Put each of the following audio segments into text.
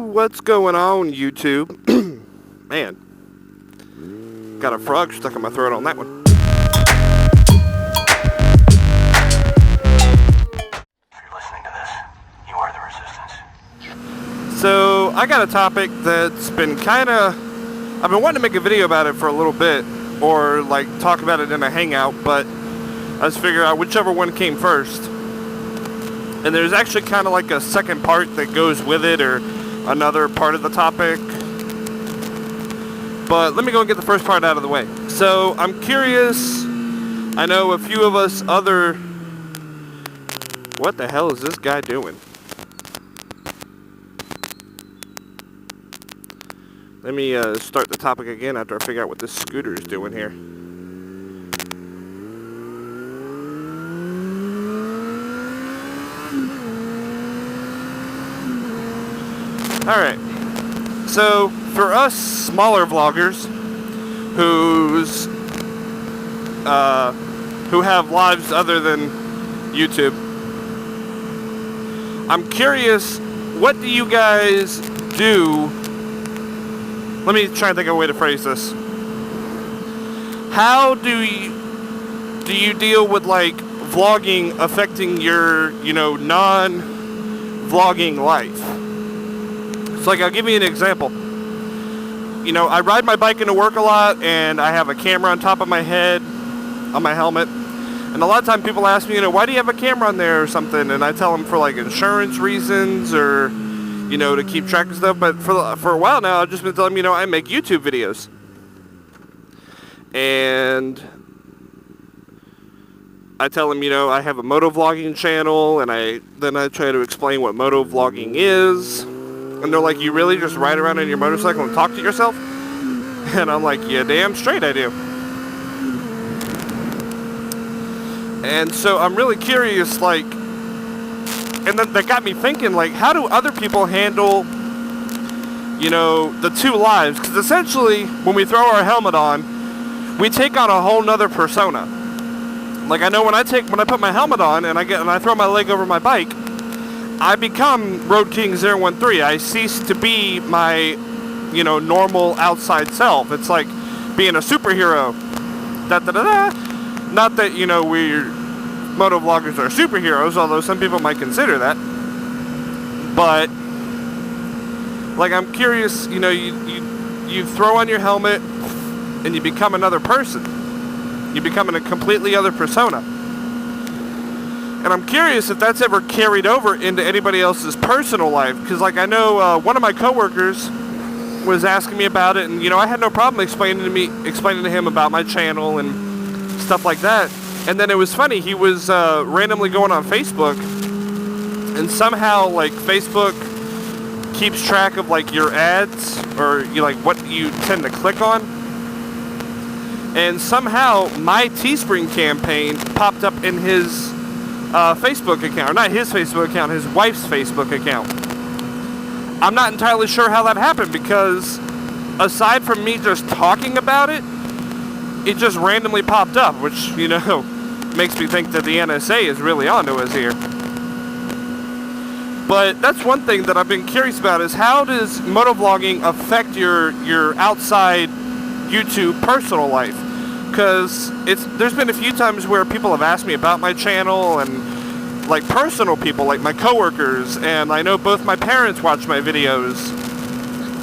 what's going on, YouTube? Man, got a frog stuck in my throat on that one. If you're listening to this, you are the resistance. So, I got a topic that's been I've been wanting to make a video about it for a little bit, or like talk about it in a hangout, but I just figured out whichever one came first. And there's actually kind of like a second part that goes with it, or another part of the topic. But let me go and get the first part out of the way. So, I'm curious, I know a few of us what the hell is this guy doing? Let me start the topic again after I figure out what this scooter is doing here. Alright, so for us smaller vloggers who have lives other than YouTube, I'm curious, what do you guys do? Let me try and think of a way to phrase this. How do you deal with like vlogging affecting your, non-vlogging life? So like, I'll give you an example. I ride my bike into work a lot, and I have a camera on top of my head, on my helmet. And a lot of times people ask me, why do you have a camera on there or something? And I tell them for like insurance reasons, or to keep track of stuff. But for a while now, I've just been telling them, I make YouTube videos. And I tell them, I have a motovlogging channel, and then I try to explain what motovlogging is. And they're like, you really just ride around on your motorcycle and talk to yourself? And I'm like, yeah, damn straight I do. And so I'm really curious, like, and then that got me thinking, like, how do other people handle, the two lives? Because essentially, when we throw our helmet on, we take on a whole nother persona. Like, I know when I put my helmet on and I throw my leg over my bike, I become Road King 013. I cease to be my, normal outside self. It's like being a superhero. Not that, we're motovloggers are superheroes, although some people might consider that. But, like, I'm curious, you throw on your helmet and you become another person. You become a completely other persona. And I'm curious if that's ever carried over into anybody else's personal life. Because, like, I know one of my coworkers was asking me about it, and, I had no problem explaining to him about my channel and stuff like that. And then it was funny, he was randomly going on Facebook, and somehow, like, Facebook keeps track of, like, your ads, or, what you tend to click on. And somehow, my Teespring campaign popped up in his Facebook account, or not his Facebook account, his wife's Facebook account. I'm not entirely sure how that happened, because aside from me just talking about it, it just randomly popped up, which, makes me think that the NSA is really onto us here. But that's one thing that I've been curious about, is how does motovlogging affect your outside YouTube personal life? Because there's been a few times where people have asked me about my channel, and like personal people, like my coworkers, and I know both my parents watch my videos,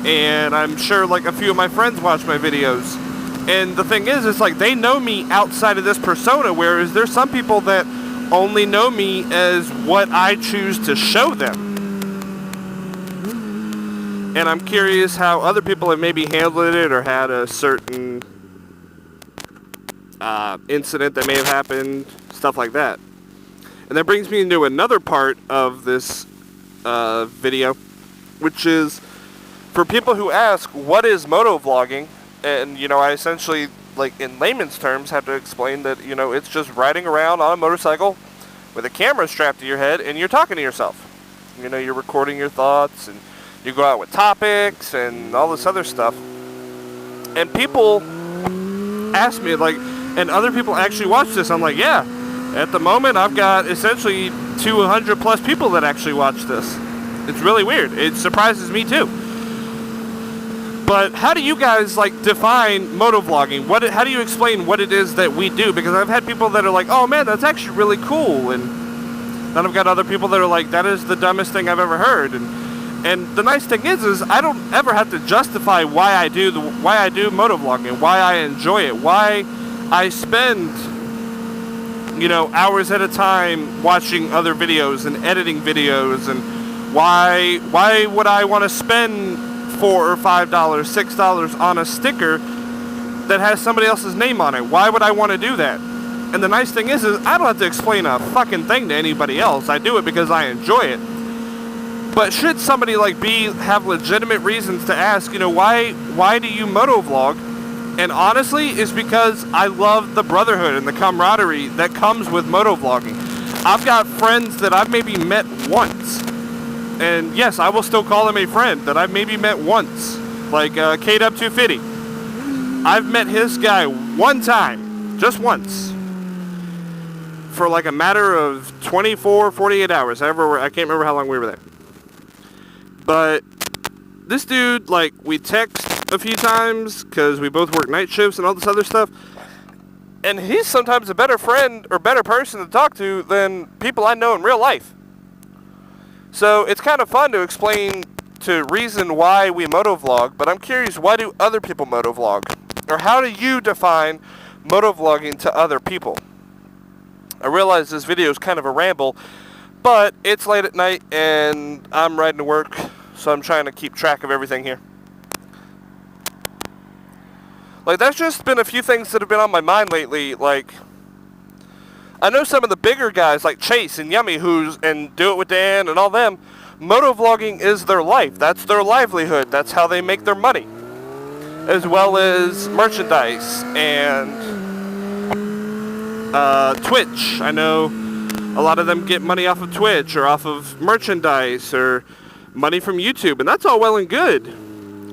and I'm sure like a few of my friends watch my videos. And the thing is, it's like they know me outside of this persona, whereas there's some people that only know me as what I choose to show them. And I'm curious how other people have maybe handled it, or had a certain incident that may have happened, stuff like that. And that brings me into another part of this video, which is for people who ask, what is motovlogging? And, I essentially, like, in layman's terms, have to explain that, it's just riding around on a motorcycle with a camera strapped to your head, and you're talking to yourself. You're recording your thoughts, and you go out with topics, and all this other stuff. And people ask me, like, and other people actually watch this. I'm like, yeah, at the moment, I've got essentially 200 plus people that actually watch this. It's really weird. It surprises me too. But how do you guys like define motovlogging? How do you explain what it is that we do? Because I've had people that are like, oh man, that's actually really cool. And then I've got other people that are like, that is the dumbest thing I've ever heard. And the nice thing is I don't ever have to justify why I do motovlogging, why I enjoy it, why I spend, you know, hours at a time watching other videos and editing videos, and why would I want to spend $4 or $5, $6 on a sticker that has somebody else's name on it? Why would I want to do that? And the nice thing is I don't have to explain a fucking thing to anybody else. I do it because I enjoy it. But should somebody like have legitimate reasons to ask, you know, why do you motovlog? And honestly, it's because I love the brotherhood and the camaraderie that comes with motovlogging. I've got friends that I've maybe met once. And yes, I will still call him a friend that I've maybe met once. Like K-Dub250. I've met his guy one time. Just once. For like a matter of 24, 48 hours. I can't remember how long we were there. But this dude, like, we text a few times because we both work night shifts and all this other stuff. And he's sometimes a better friend or better person to talk to than people I know in real life. So it's kind of fun to explain to reason why we motovlog, but I'm curious, why do other people motovlog? Or how do you define motovlogging to other people? I realize this video is kind of a ramble, but it's late at night and I'm riding to work, so I'm trying to keep track of everything here. Like, that's just been a few things that have been on my mind lately. Like, I know some of the bigger guys like Chase and Yummy and Do It With Dan and all them, motovlogging is their life. That's their livelihood. That's how they make their money. As well as merchandise and Twitch. I know a lot of them get money off of Twitch or off of merchandise or money from YouTube, and that's all well and good.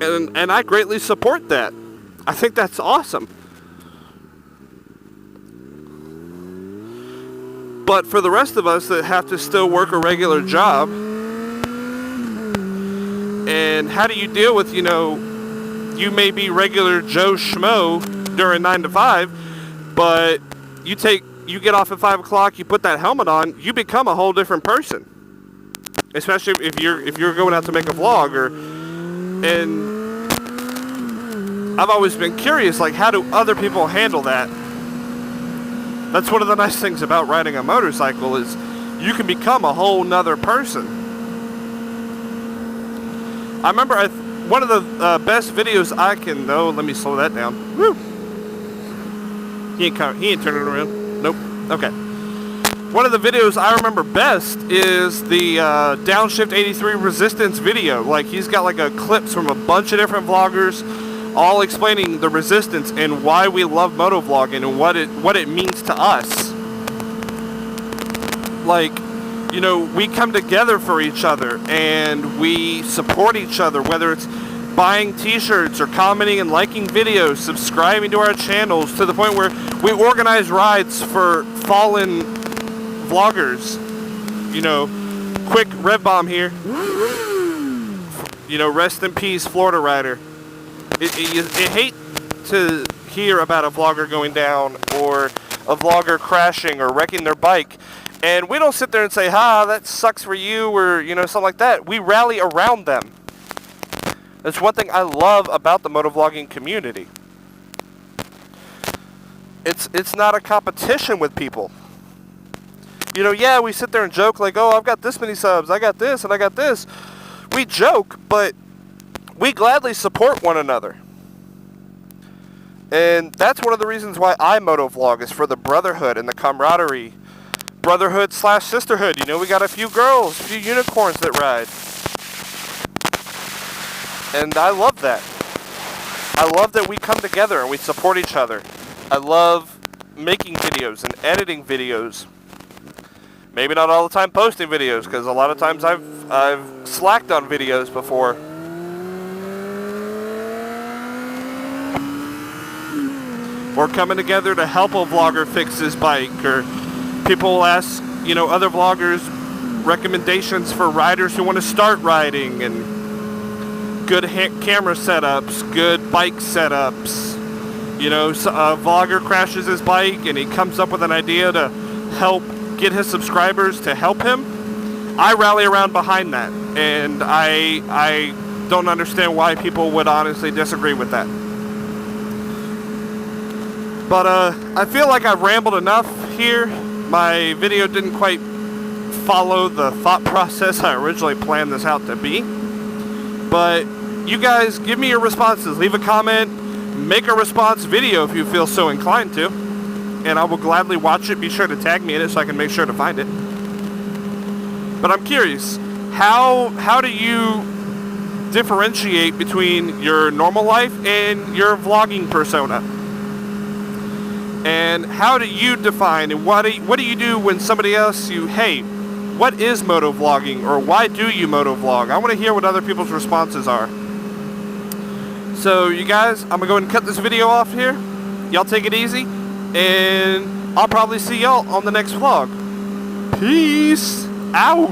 And I greatly support that. I think that's awesome. But for the rest of us that have to still work a regular job, and how do you deal with, you know, you may be regular Joe Schmo during 9 to 5, but you get off at 5 o'clock, you put that helmet on, you become a whole different person. Especially if you're going out to make a vlog, and I've always been curious, like, how do other people handle that? That's one of the nice things about riding a motorcycle is you can become a whole nother person. I remember one of the best videos let me slow that down. Woo! He ain't turning around. Nope. Okay. One of the videos I remember best is the Downshift 83 Resistance video. Like, he's got like clips from a bunch of different vloggers, all explaining the resistance and why we love motovlogging and what it means to us. Like, you know, we come together for each other and we support each other, whether it's buying t-shirts or commenting and liking videos, subscribing to our channels, to the point where we organize rides for fallen vloggers. You know, quick rev bomb here. You know, rest in peace, Florida rider. You hate to hear about a vlogger going down or a vlogger crashing or wrecking their bike, and we don't sit there and say, that sucks for you, or, you know, something like that. We rally around them. That's one thing I love about the motovlogging community. It's not a competition with people. You know, yeah, we sit there and joke like, oh, I've got this many subs, I got this, and I got this. We joke, but we gladly support one another. And that's one of the reasons why I motovlog, is for the brotherhood and the camaraderie. Brotherhood/sisterhood. You know, we got a few girls, a few unicorns that ride. And I love that. I love that we come together and we support each other. I love making videos and editing videos. Maybe not all the time posting videos, because a lot of times I've slacked on videos before. Or coming together to help a vlogger fix his bike, or people will ask, you know, other vloggers recommendations for riders who want to start riding, and good camera setups, good bike setups. You know, so a vlogger crashes his bike and he comes up with an idea to help get his subscribers to help him. I rally around behind that, and I don't understand why people would honestly disagree with that. But I feel like I've rambled enough here. My video didn't quite follow the thought process I originally planned this out to be. But you guys, give me your responses. Leave a comment, make a response video if you feel so inclined to, and I will gladly watch it. Be sure to tag me in it so I can make sure to find it. But I'm curious, how do you differentiate between your normal life and your vlogging persona? And how do you define, and what do you do when somebody asks you, hey, what is moto vlogging, or why do you moto vlog? I want to hear what other people's responses are. So you guys, I'm gonna go ahead and cut this video off here. Y'all take it easy, and I'll probably see y'all on the next vlog. Peace out.